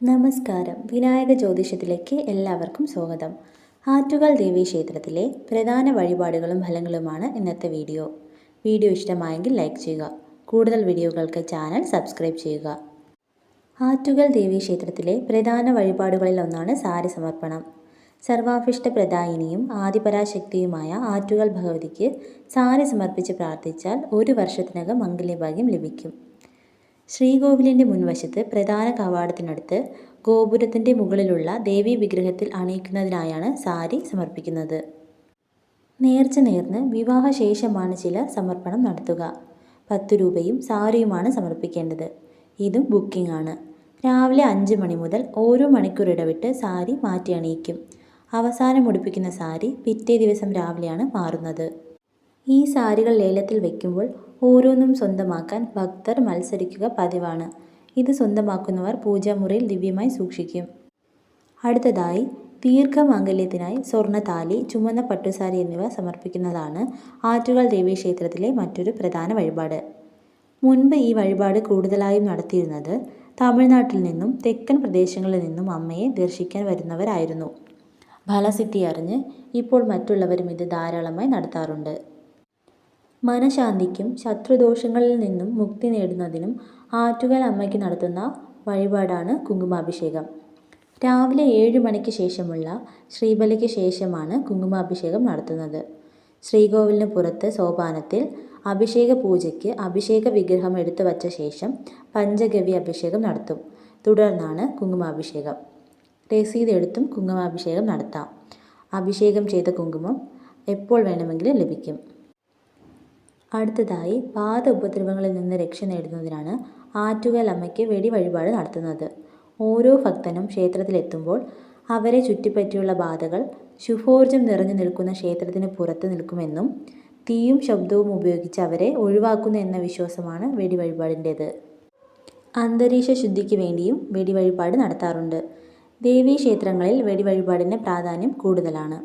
നമസ്കാരം. വിനായക ജ്യോതിഷത്തിലേക്ക് എല്ലാവർക്കും സ്വാഗതം. ആറ്റുകാൽ ദേവീക്ഷേത്രത്തിലെ പ്രധാന വഴിപാടുകളും ഫലങ്ങളുമാണ് ഇന്നത്തെ വീഡിയോ. വീഡിയോ ഇഷ്ടമായെങ്കിൽ ലൈക്ക് ചെയ്യുക. കൂടുതൽ വീഡിയോകൾക്ക് ചാനൽ സബ്സ്ക്രൈബ് ചെയ്യുക. ആറ്റുകാൽ ദേവീക്ഷേത്രത്തിലെ പ്രധാന വഴിപാടുകളിൽ ഒന്നാണ് സാരി സമർപ്പണം. സർവാഭിഷ്ടപ്രദായിനിയും ആദിപരാശക്തിയുമായ ആറ്റുകാൽ ഭഗവതിക്ക് സാരി സമർപ്പിച്ച് പ്രാർത്ഥിച്ചാൽ 1 വർഷത്തിനകം മംഗല്യഭാഗ്യം ലഭിക്കും. ശ്രീകോവിലിൻ്റെ മുൻവശത്ത് പ്രധാന കവാടത്തിനടുത്ത് ഗോപുരത്തിൻ്റെ മുകളിലുള്ള ദേവീ വിഗ്രഹത്തിൽ അണിയിക്കുന്നതിനായാണ് സാരി സമർപ്പിക്കുന്നത്. നേർച്ച നേർന്ന് വിവാഹശേഷമാണ് ചിലർ സമർപ്പണം നടത്തുക. 10 രൂപയും സാരിയുമാണ് സമർപ്പിക്കേണ്ടത്. ഇതും ബുക്കിംഗ് ആണ്. രാവിലെ 5 മണി മുതൽ ഓരോ മണിക്കൂർ ഇടവിട്ട് സാരി മാറ്റി അണിയിക്കും. അവസാനം ഉടുപ്പിക്കുന്ന സാരി പിറ്റേ ദിവസം രാവിലെയാണ് മാറുന്നത്. ഈ സാരികൾ ലേലത്തിൽ വയ്ക്കുമ്പോൾ ഓരോന്നും സ്വന്തമാക്കാൻ ഭക്തർ മത്സരിക്കുക പതിവാണ്. ഇത് സ്വന്തമാക്കുന്നവർ പൂജാമുറിയിൽ ദിവ്യമായി സൂക്ഷിക്കും. അടുത്തതായി ദീർഘമാംഗല്യത്തിനായി സ്വർണ്ണതാലി, ചുമന്ന പട്ടുസാരി എന്നിവ സമർപ്പിക്കുന്നതാണ് ആറ്റുകാൽ ദേവീക്ഷേത്രത്തിലെ മറ്റൊരു പ്രധാന വഴിപാട്. മുൻപ് ഈ വഴിപാട് കൂടുതലായും നടത്തിയിരുന്നത് തമിഴ്നാട്ടിൽ നിന്നും തെക്കൻ പ്രദേശങ്ങളിൽ നിന്നും അമ്മയെ ദർശിക്കാൻ വരുന്നവരായിരുന്നു. ഫലസിദ്ധി അറിഞ്ഞ് ഇപ്പോൾ മറ്റുള്ളവരും ഇത് ധാരാളമായി നടത്താറുണ്ട്. മനഃശാന്തിക്കും ശത്രുദോഷങ്ങളിൽ നിന്നും മുക്തി നേടുന്നതിനും ആറ്റുകാൽ അമ്മയ്ക്ക് നടത്തുന്ന വഴിപാടാണ് കുങ്കുമാഭിഷേകം. രാവിലെ 7 മണിക്ക് ശേഷമുള്ള ശ്രീബലിക്ക് ശേഷമാണ് കുങ്കുമാഭിഷേകം നടത്തുന്നത്. ശ്രീകോവിലിന് പുറത്ത് സോപാനത്തിൽ അഭിഷേക പൂജയ്ക്ക് അഭിഷേക വിഗ്രഹം എടുത്തു വച്ച ശേഷം പഞ്ചഗവ്യ അഭിഷേകം നടത്തും. തുടർന്നാണ് കുങ്കുമാഭിഷേകം. രസീത് എടുത്തും കുങ്കുമാഭിഷേകം നടത്താം. അഭിഷേകം ചെയ്ത കുങ്കുമം എപ്പോൾ വേണമെങ്കിലും ലഭിക്കും. അടുത്തതായി ബാധ ഉപദ്രവങ്ങളിൽ നിന്ന് രക്ഷ നേടുന്നതിനാണ് ആറ്റുകാൽ അമ്മയ്ക്ക് വെടി വഴിപാട് നടത്തുന്നത്. ഓരോ ഭക്തനും ക്ഷേത്രത്തിലെത്തുമ്പോൾ അവരെ ചുറ്റിപ്പറ്റിയുള്ള ബാധകൾ ശുഭോർജം നിറഞ്ഞു നിൽക്കുന്ന ക്ഷേത്രത്തിന് പുറത്ത് നിൽക്കുമെന്നും തീയും ശബ്ദവും ഉപയോഗിച്ച് അവരെ ഒഴിവാക്കുന്നു എന്ന വിശ്വാസമാണ് വെടി വഴിപാടിൻ്റേത്. അന്തരീക്ഷ ശുദ്ധിക്ക് വേണ്ടിയും വെടി വഴിപാട് നടത്താറുണ്ട്. ദേവീക്ഷേത്രങ്ങളിൽ വെടി വഴിപാടിന് പ്രാധാന്യം കൂടുതലാണ്.